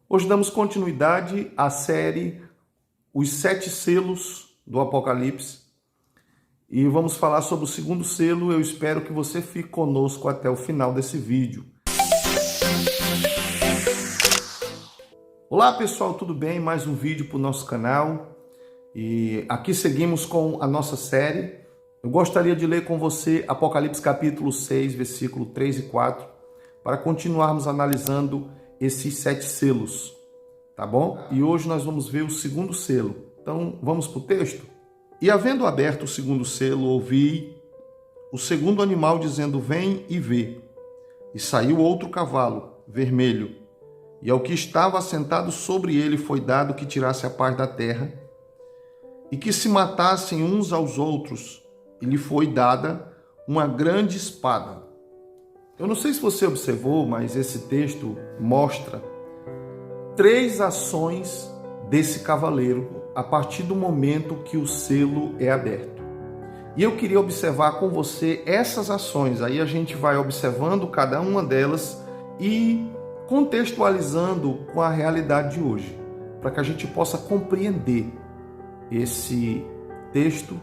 Hoje damos continuidade à série Os Sete Selos do Apocalipse e vamos falar sobre o segundo selo. Eu espero que você fique conosco até o final desse vídeo. Olá pessoal, tudo bem? Mais um vídeo para o nosso canal e aqui seguimos com a nossa série. Eu gostaria de ler com você Apocalipse capítulo 6, versículo 3 e 4, para continuarmos analisando esses sete selos, tá bom? E hoje nós vamos ver o segundo selo. Então vamos para o texto? E havendo aberto o segundo selo, ouvi o segundo animal dizendo: vem e vê. E saiu outro cavalo, vermelho, e ao que estava assentado sobre ele foi dado que tirasse a paz da terra, e que se matassem uns aos outros, e lhe foi dada uma grande espada. Eu não sei se você observou, mas esse texto mostra três ações desse cavaleiro a partir do momento que o selo é aberto. E eu queria observar com você essas ações. Aí a gente vai observando cada uma delas e contextualizando com a realidade de hoje, para que a gente possa compreender esse texto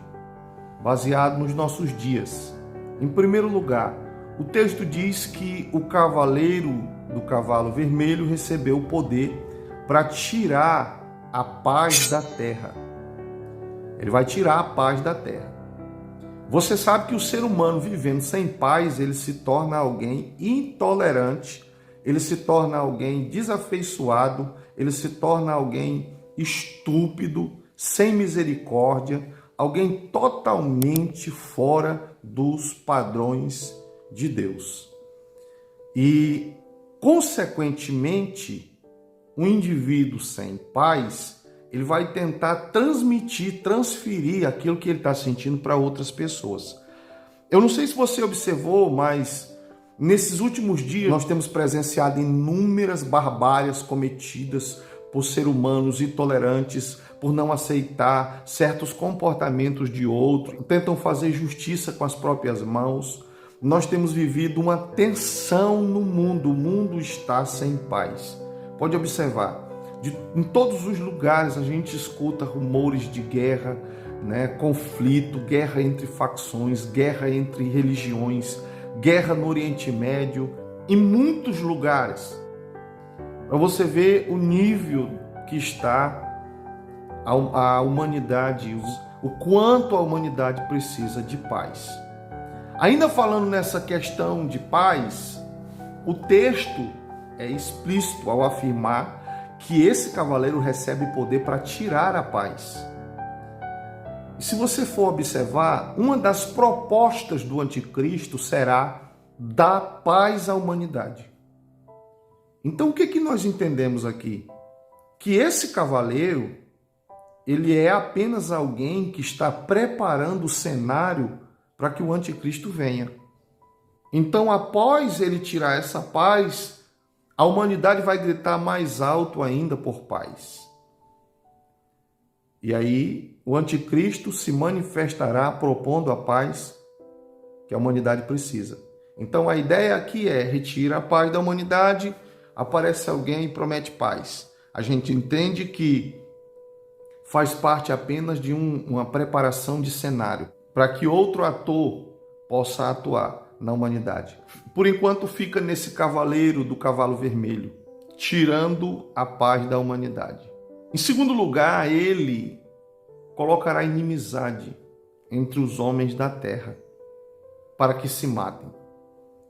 baseado nos nossos dias. Em primeiro lugar, o texto diz que o cavaleiro do cavalo vermelho recebeu o poder para tirar a paz da terra. Ele vai tirar a paz da terra. Você sabe que o ser humano vivendo sem paz, ele se torna alguém intolerante, ele se torna alguém desafeiçoado, ele se torna alguém estúpido, sem misericórdia, alguém totalmente fora dos padrões de Deus. E, consequentemente, um indivíduo sem paz, ele vai tentar transferir aquilo que ele está sentindo para outras pessoas. Eu não sei se você observou, mas nesses últimos dias nós temos presenciado inúmeras barbáries cometidas por seres humanos intolerantes, por não aceitar certos comportamentos de outros, tentam fazer justiça com as próprias mãos. Nós temos vivido uma tensão no mundo, o mundo está sem paz. Pode observar, em todos os lugares a gente escuta rumores de guerra, conflito, guerra entre facções, guerra entre religiões, guerra no Oriente Médio, em muitos lugares. Para você ver o nível que está a humanidade, o quanto a humanidade precisa de paz. Ainda falando nessa questão de paz, o texto é explícito ao afirmar que esse cavaleiro recebe poder para tirar a paz. E se você for observar, uma das propostas do anticristo será dar paz à humanidade. Então o que nós entendemos aqui? Que esse cavaleiro, ele é apenas alguém que está preparando o cenário para que o anticristo venha. Então, após ele tirar essa paz, a humanidade vai gritar mais alto ainda por paz. E aí, o anticristo se manifestará propondo a paz que a humanidade precisa. Então, a ideia aqui é: retira a paz da humanidade, aparece alguém e promete paz. A gente entende que faz parte apenas de uma preparação de cenário, para que outro ator possa atuar na humanidade. Por enquanto fica nesse cavaleiro do cavalo vermelho, tirando a paz da humanidade. Em segundo lugar, ele colocará inimizade entre os homens da terra, para que se matem.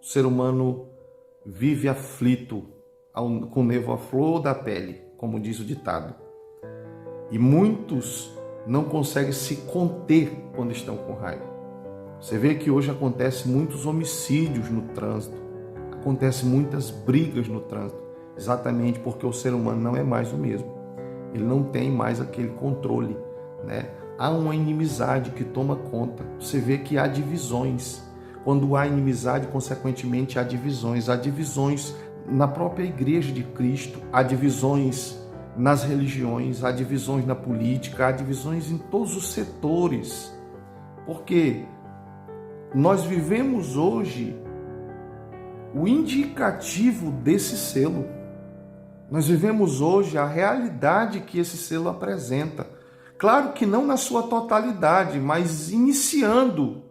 O ser humano vive aflito, com o nervo à flor da pele, como diz o ditado. E muitos não conseguem se conter quando estão com raiva. Você vê que hoje acontecem muitos homicídios no trânsito, acontecem muitas brigas no trânsito, exatamente porque o ser humano não é mais o mesmo. Ele não tem mais aquele controle, Há uma inimizade que toma conta. Você vê que há divisões. Quando há inimizade, consequentemente, há divisões. Há divisões na própria igreja de Cristo, há divisões nas religiões, há divisões na política, há divisões em todos os setores. Porque nós vivemos hoje o indicativo desse selo. Nós vivemos hoje a realidade que esse selo apresenta. Claro que não na sua totalidade, mas iniciando.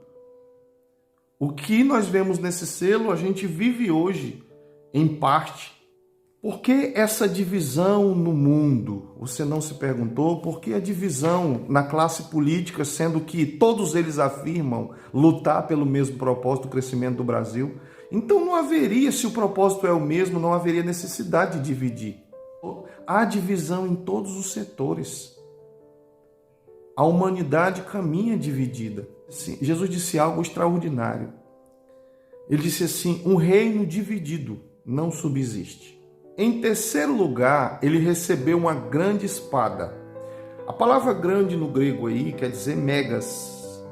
O que nós vemos nesse selo, a gente vive hoje, em parte. Por que essa divisão no mundo? Você não se perguntou? Por que a divisão na classe política, sendo que todos eles afirmam lutar pelo mesmo propósito, o crescimento do Brasil? Então não haveria, se o propósito é o mesmo, não haveria necessidade de dividir. Há divisão em todos os setores. A humanidade caminha dividida. Jesus disse algo extraordinário. Ele disse assim: um reino dividido não subsiste. Em terceiro lugar, ele recebeu uma grande espada. A palavra grande no grego aí quer dizer megas,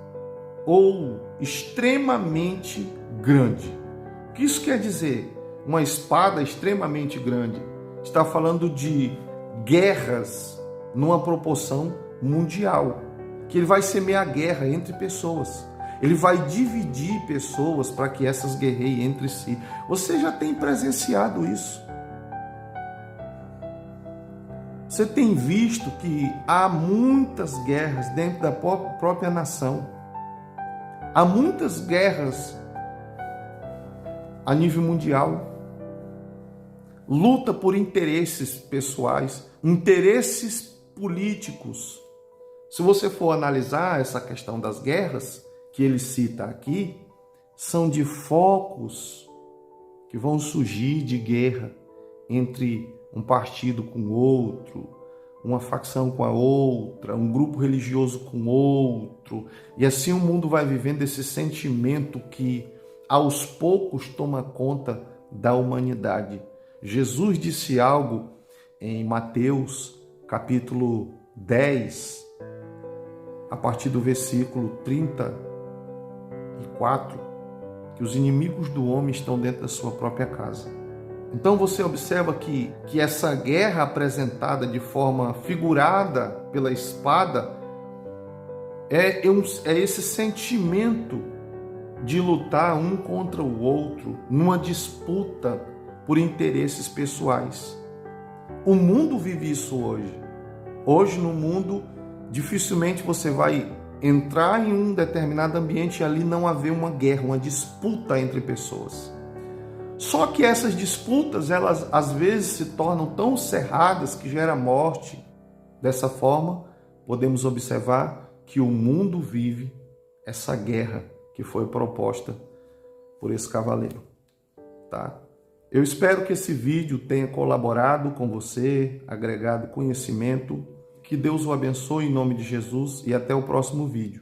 ou extremamente grande. O que isso quer dizer? Uma espada extremamente grande. Está falando de guerras numa proporção mundial, que ele vai semear guerra entre pessoas. Ele vai dividir pessoas para que essas guerreiem entre si. Você já tem presenciado isso. Você tem visto que há muitas guerras dentro da própria nação. Há muitas guerras a nível mundial. Luta por interesses pessoais, interesses políticos. Se você for analisar essa questão das guerras que ele cita aqui, são de focos que vão surgir de guerra entre um partido com outro, uma facção com a outra, um grupo religioso com outro. E assim o mundo vai vivendo esse sentimento que aos poucos toma conta da humanidade. Jesus disse algo em Mateus capítulo 10, a partir do versículo 34, que os inimigos do homem estão dentro da sua própria casa. Então você observa que essa guerra apresentada de forma figurada pela espada é esse sentimento de lutar um contra o outro numa disputa por interesses pessoais. O mundo vive isso hoje. Hoje no mundo, dificilmente você vai entrar em um determinado ambiente e ali não haver uma guerra, uma disputa entre pessoas. Só que essas disputas, elas às vezes se tornam tão cerradas que gera morte. Dessa forma, podemos observar que o mundo vive essa guerra que foi proposta por esse cavaleiro, tá? Eu espero que esse vídeo tenha colaborado com você, agregado conhecimento. Que Deus o abençoe em nome de Jesus e até o próximo vídeo.